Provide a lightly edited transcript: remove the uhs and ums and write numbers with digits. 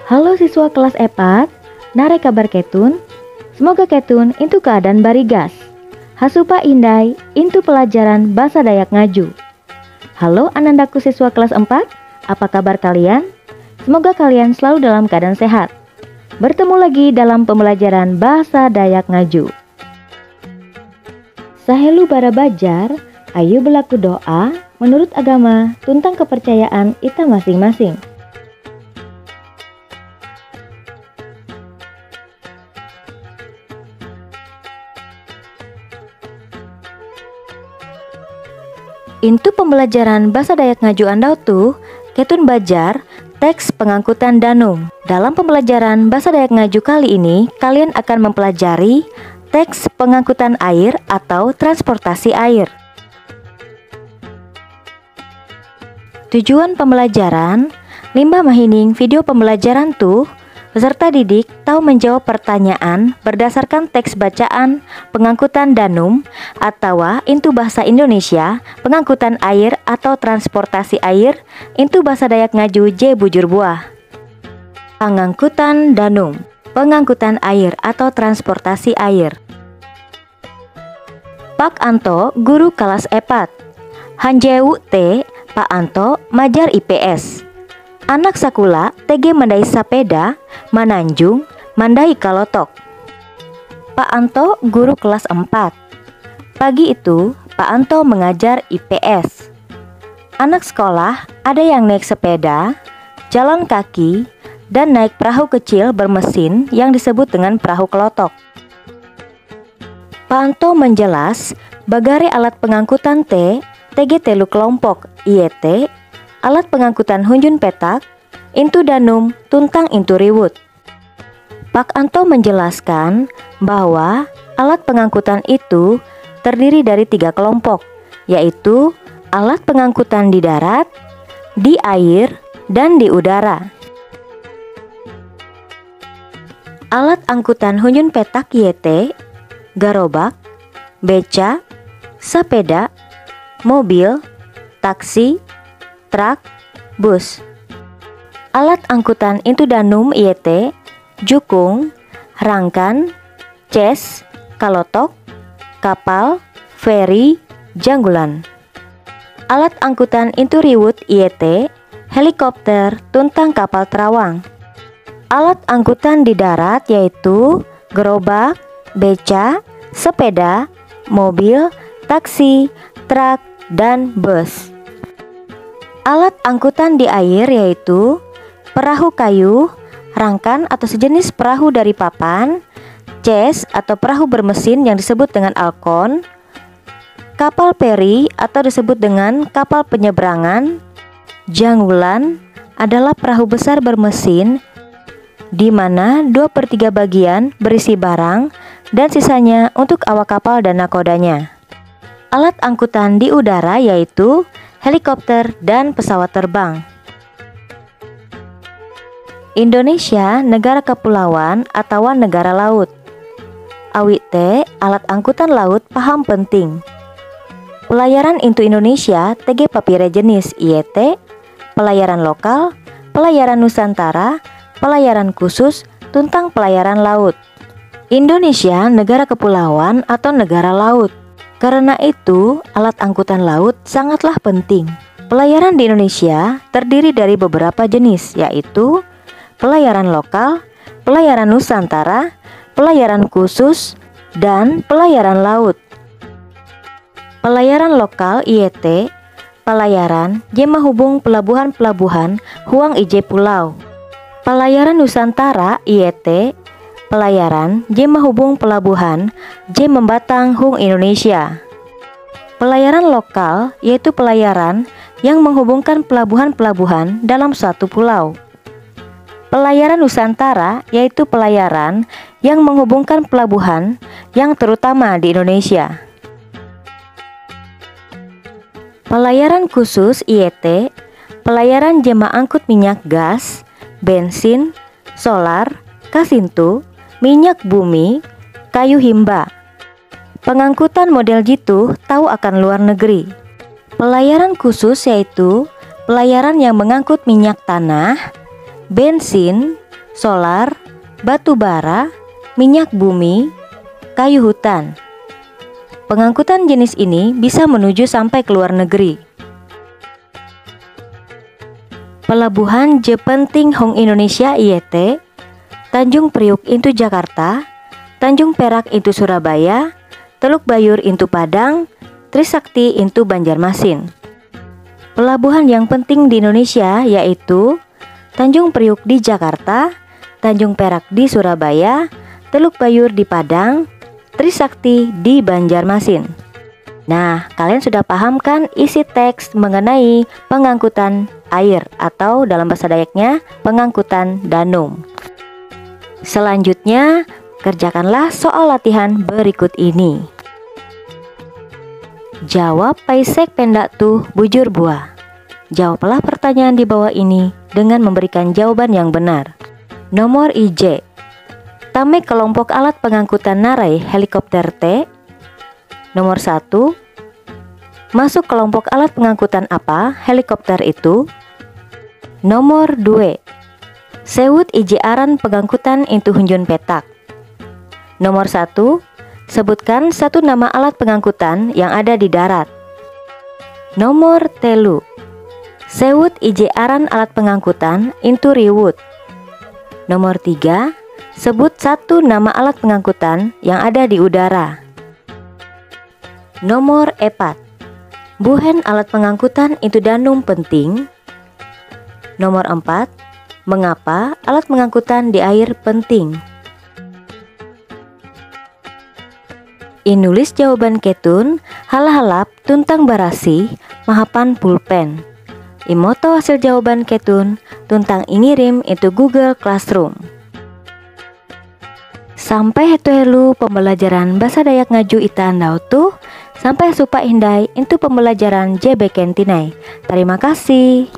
Halo siswa kelas E4, nare kabar ketun. Semoga ketun intu keadaan barigas. Hasupa indai intu pelajaran bahasa Dayak Ngaju. Halo anandaku siswa kelas 4, apa kabar kalian? Semoga kalian selalu dalam keadaan sehat. Bertemu lagi dalam pembelajaran bahasa Dayak Ngaju. Sahelu bara bajar, ayo berlaku doa menurut agama tentang kepercayaan kita masing-masing. Intu pembelajaran bahasa Dayak Ngaju andau tuh, ketun bajar teks pengangkutan danum. Dalam pembelajaran bahasa Dayak Ngaju kali ini, kalian akan mempelajari teks pengangkutan air atau transportasi air. Tujuan pembelajaran, limbah mahining video pembelajaran tuh, peserta didik tahu menjawab pertanyaan berdasarkan teks bacaan pengangkutan danum atau intu bahasa Indonesia pengangkutan air atau transportasi air intu bahasa Dayak Ngaju J bujur buah. Pengangkutan danum, pengangkutan air atau transportasi air. Pak Anto, guru kelas E4. Hanjewu T, Pak Anto, majar IPS. Anak sakula TG mandai sapeda, mananjung, mandai kalotok. Pak Anto guru kelas 4. Pagi itu Pak Anto mengajar IPS. Anak sekolah ada yang naik sepeda, jalan kaki, dan naik perahu kecil bermesin yang disebut dengan perahu kelotok. Pak Anto menjelas bagare alat pengangkutan TG telu kelompok IET, alat pengangkutan hunjun petak, intu danum, tuntang intu riwut. Pak Anto menjelaskan bahwa alat pengangkutan itu terdiri dari 3 kelompok, yaitu alat pengangkutan di darat, di air, dan di udara. Alat angkutan hunjun petak YT, garobak, beca, sepeda, mobil, taksi, truk, bus. Alat angkutan intu danum IET, jukung, rangkan, ces, kalotok, kapal, feri, janggulan. Alat angkutan intu riwut IET, helikopter, tuntang kapal terawang. Alat angkutan di darat yaitu gerobak, beca, sepeda, mobil, taksi, truk, dan bus. Alat angkutan di air yaitu perahu kayu, rangkan atau sejenis perahu dari papan, ces atau perahu bermesin yang disebut dengan alkon, kapal peri atau disebut dengan kapal penyeberangan, janggulan adalah perahu besar bermesin di mana 2/3 bagian berisi barang dan sisanya untuk awak kapal dan nakodanya. Alat angkutan di udara yaitu helikopter dan pesawat terbang. Indonesia negara kepulauan atau negara laut. Awi teh alat angkutan laut paham penting. Pelayaran intu Indonesia TG papire jenis IET, pelayaran lokal, pelayaran Nusantara, pelayaran khusus, tuntang pelayaran laut. Indonesia negara kepulauan atau negara laut. Karena itu, alat angkutan laut sangatlah penting. Pelayaran di Indonesia terdiri dari beberapa jenis, yaitu pelayaran lokal, pelayaran Nusantara, pelayaran khusus, dan pelayaran laut. Pelayaran lokal IET, pelayaran jema hubung pelabuhan-pelabuhan huang ije pulau. Pelayaran Nusantara IET, pelayaran jema hubung pelabuhan J membatang hung Indonesia. Pelayaran lokal yaitu pelayaran yang menghubungkan pelabuhan-pelabuhan dalam suatu pulau. Pelayaran Nusantara yaitu pelayaran yang menghubungkan pelabuhan yang terutama di Indonesia. Pelayaran khusus IET, pelayaran jema angkut minyak gas, bensin, solar, kasintu, minyak bumi, kayu himba. Pengangkutan model jitu tahu akan luar negeri. Pelayaran khusus yaitu pelayaran yang mengangkut minyak tanah, bensin, solar, batu bara, minyak bumi, kayu hutan. Pengangkutan jenis ini bisa menuju sampai ke luar negeri. Pelabuhan Jepenting Hong Indonesia IET, Tanjung Priuk into Jakarta, Tanjung Perak into Surabaya, Teluk Bayur into Padang, Trisakti into Banjarmasin. Pelabuhan yang penting di Indonesia yaitu Tanjung Priuk di Jakarta, Tanjung Perak di Surabaya, Teluk Bayur di Padang, Trisakti di Banjarmasin. Nah, kalian sudah paham kan isi teks mengenai pengangkutan air atau dalam bahasa Dayaknya pengangkutan danum. Selanjutnya, kerjakanlah soal latihan berikut ini. Jawab paisek pendak tuh bujur buah. Jawablah pertanyaan di bawah ini dengan memberikan jawaban yang benar. Nomor IJ. Tame kelompok alat pengangkutan narai helikopter T. Nomor 1. Masuk kelompok alat pengangkutan apa helikopter itu? Nomor 2. Sewut iji aran pengangkutan intu hunjun petak. Nomor 1. Sebutkan satu nama alat pengangkutan yang ada di darat. Nomor 3. Sewut iji aran alat pengangkutan intu riwut. Nomor 3. Sebut satu nama alat pengangkutan yang ada di udara. Nomor 4. Buhen alat pengangkutan itu danum penting. Nomor 4. Mengapa alat pengangkutan di air penting? Inulis jawaban ketun halahalap tuntang barasi mahapan pulpen. Imoto hasil jawaban ketun tuntang ingirim itu Google Classroom. Sampai hetu helu pembelajaran bahasa Dayak Ngaju ita andau tuh. Sampai supa hindai itu pembelajaran JB Kentinai. Terima kasih.